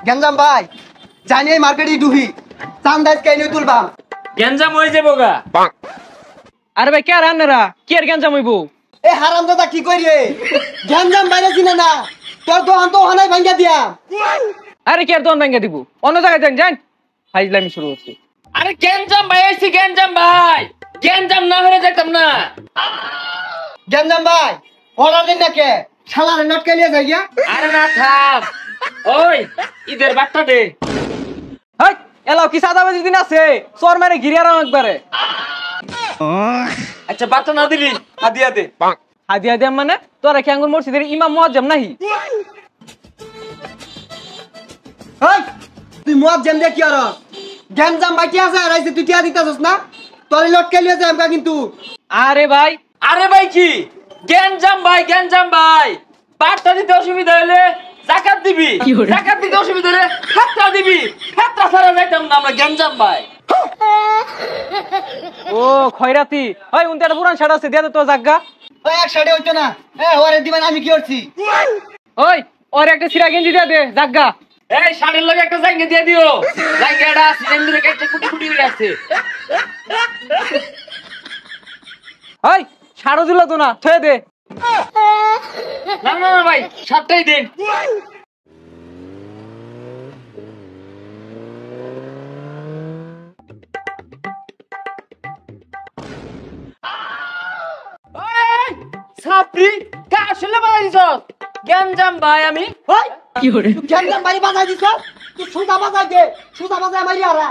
গেঞ্জাম ভাই জানি এই মার্কেটে ডুবি চান্দাজ কেন তুলবাম গেঞ্জাম হয়ে যাবো গা। আরে ভাই কে আর আন্নারা কি আর গেঞ্জাম হইব? এ হারামজাদা কি করি রে গেঞ্জাম বাইরে চিনে না তোর দোকান তো ওখানে ভাঙ্গা দিয়া। আরে কি আর দোকান ভাঙ্গা দিব? অন্য জায়গায় যান যান। ফাইজলামি শুরু হচ্ছে। আরে গেঞ্জাম ভাই আইছি, গেঞ্জাম ভাই, গেঞ্জাম না হলে যেতাম না। গেঞ্জাম ভাই অর্ডার দিন না কে শালারে নটকে নিয়ে যাই গিয়া। আরে না থাম, ওই ঈদের বার্তা দে। হাই এলাও কি সাদাবাজি দিন আছে চোর মেরে ঘিরে আর একবারে। আচ্ছা বার্তা না দিলি হাদিয়া দে। হাদিয়া দেম মানে তোরা কি আঙ্গুর মসজিদের ইমাম মুয়াজ্জম নাহি? হেই তুই মুয়াজ্জম দে কি আর গেঞ্জাম বাইটি আছে আর আইছে তুই টিয়া দিতাছস না তোর লটকে নিয়ে যাই আমরা কিন্তু। আরে ভাই কি গেঞ্জাম ভাই, গেঞ্জাম ভাই, বার্তা দিতে অসুবিধা হলে জাকাত দিবি, জাকাত দিতে অসুবিধা হলে ফেতরা দিবি, ফেতরা ছাড়া যাইতাম না আমরা গেঞ্জাম ভাই। ও খয়রাতি ওই উনতে একটা পুরান শাড়ি আছে দিয়া দে তো জাগা। ওই এক সাইডে হইতো না ওরে দিবেন আমি কি করছি। ওই ওর একটা সিরা গেঞ্জি দিয়া দে জাগা। এই শাড়ির লগে একটা জাঙ্গি দিয়ে দিও, জাঙ্গিটা সিলিন্ডারে কেটে কুটি কুটি করে আছে। ওই শাড়ো দিল তো না থয়ে দে। না না না ভাই সাতটাই দিন। ছাত্রী কা আসলে বাজাই দিছস? গেঞ্জাম ভাই আমি। ওই কি করে গেঞ্জাম বাড়ি বাজাই দিছ তুই সুদা বাজাই দে সুদা বাজাই মারি আরা।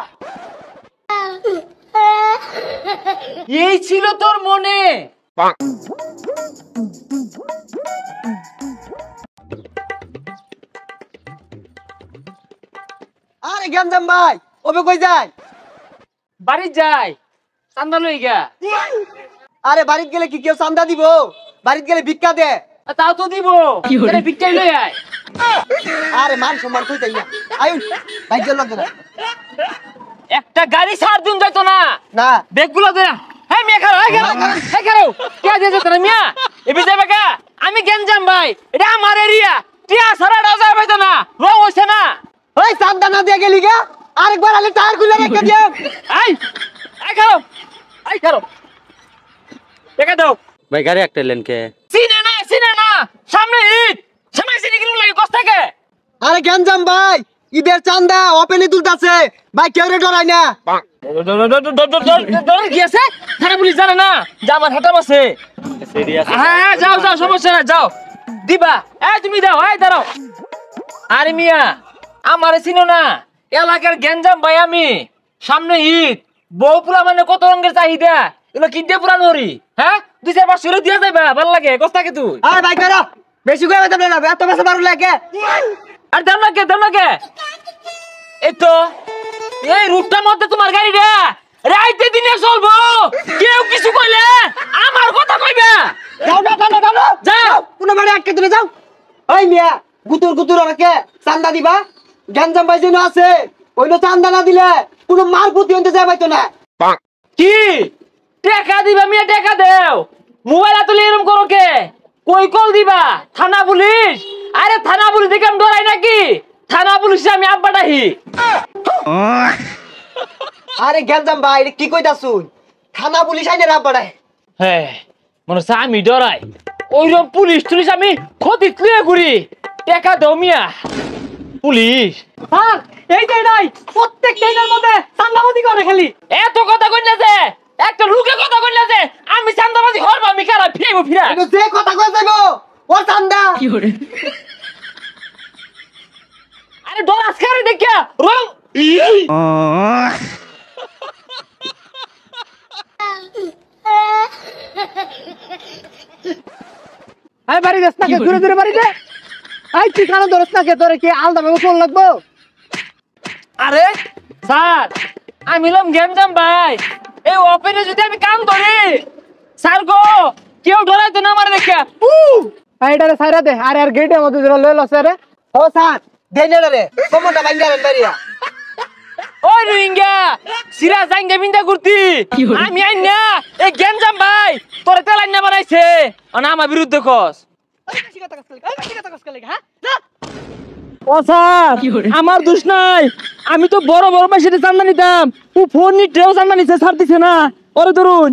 এই ছিল তোর মনে? আরে গেঞ্জাম ভাই ওবে কই যায়? বাড়ি যাই চান্দা লই গা। আরে বাড়িতে গেলে কি কেউ চান্দা দিব? বাড়িতে গেলে ভিক্ষা দে। তাও তো দিব, আরে বিটাই লই আয়। আরে মান সম্মান কই তাই না আয়ুন ভাই গেল না একটা গাড়ি ছাড় দিন যাইতো না না ব্যাগগুলো দে। হ্যাঁ মিয়া খাও, হ্যাঁ খাও, হ্যাঁ খাও, কে দিয়ে যেত না মিয়া? এবি যাবে কা? আমি গেঞ্জাম ভাই, এটা আমার এরিয়া, টিয়া ছাড়াটাও যাবে তো না, রং হইছে না। ওই চান্দা না দিয়ে গেলি গা আরেকবার আলে টায়ার খুলে রেখে দিও। আই আই খাও, আই খাও, দেখা দাও ভাই গাড়ি একটা লেন কে চিনে না সামনে ঈদ, সময় চিনি কিরম লাগে কষ্ট থাকে। আরে গেঞ্জাম ভাই ঈদের চান্দা ওপেনে তুলতাছে ভাই কেউ রে ডরাই না। কি আছে থানা পুলিশ জানে না যে আমার হাতাম আছে? হ্যাঁ যাও যাও সমস্যা না যাও দিবা। এই তুমি দাও, এই দাঁড়াও। আরে মিয়া আমারে চিনো না, এলাকার গেঞ্জাম ভাই আমি। সামনে ঈদ, বউ পুলা মানে কত রঙের চাহিদা, এগুলো কিনতে পুরা নরি। হ্যাঁ 2-4-500 দিয়ে যাইবা, ভালো লাগে কষ্ট থাকে তুই। আরে ভাই করো বেশি করে বেতন না এত বেশি বারু লাগে। আর দাম না কে এই তো এই রুটটার মধ্যে তোমার গাড়ি রে রাইতে দিনে চলবো, কেউ কিছু কইলে আমার কথা কইবে। যাও না টানো টানো যাও কোন বাড়ি আটকে তুলে যাও। ওই মিয়া গুতুর গুতুর আমাকে চান্দা দিবা। গেঞ্জাম ভাই যেন আছে ওইনো চান্দা না দিলে কোনো মার পুতি হইতে যাবে তো না। কি টাকা দিবা মিয়া? টাকা দেও, মোবাইল তুলে এরকম করো কে? কই কল দিবা? থানা পুলিশ? আরে থানা পুলিশ দেখে আমি ডরাই নাকি? থানা পুলিশে আমি আব্বাটাহি। আরে গেঞ্জাম ভাই কি কইতাছুন? থানা পুলিশ আইনে রাব বাড়ায়। হ্যাঁ মনে হচ্ছে আমি ডরাই, ওইরকম পুলিশ টুলিশ আমি ক্ষতি ক্লিয়ার করি। টাকা দাও মিয়া। পুলিশ স্যার এই যে নাই প্রত্যেক ট্রেনের মধ্যে চান্দাবাজি করে খালি। এত কথা কইনা যে একটা লোকে কথা কইনা যে আমি চান্দাবাজি হরব, আমি কারা ফিরাইবো ফিরা। কিন্তু যে কথা কই যাইবো ও চান্দা। কি করে আরে ডর আজকারে দেখিয়া রং আই বাড়ি যাস না কে দূরে দূরে বাড়ি দে। আই তুই কারণ ধরছ না কে তোরে কি আলদা ভাবে ফোন লাগবো? আরে স্যার আমি লম গেঞ্জাম ভাই, এই ওপেনে যদি আমি কাম ধরি স্যার গো কেউ ডরাইতো না আমার দেখিয়া। আইডারে সাইরা দে আরে আর গেটের মধ্যে জরা লইল স্যার। ও স্যার দেনে রে কমটা বাইঙ্গারেন বাড়িয়া। ওই রোহিঙ্গা সিরা জাঙ্গা বিন্দা করতি আমি আইন না এই গেঞ্জাম ভাই তোরে তেলাইন না বানাইছে আর আমার বিরুদ্ধে কস। ও স্যার আমার দোষ নাই, আমি তো বড় বড় মাসের চান্দা নিতাম, ও ফোন নিতেও চান্দা নিচ্ছে, ছাড় দিছে না। ওরে ধরুন।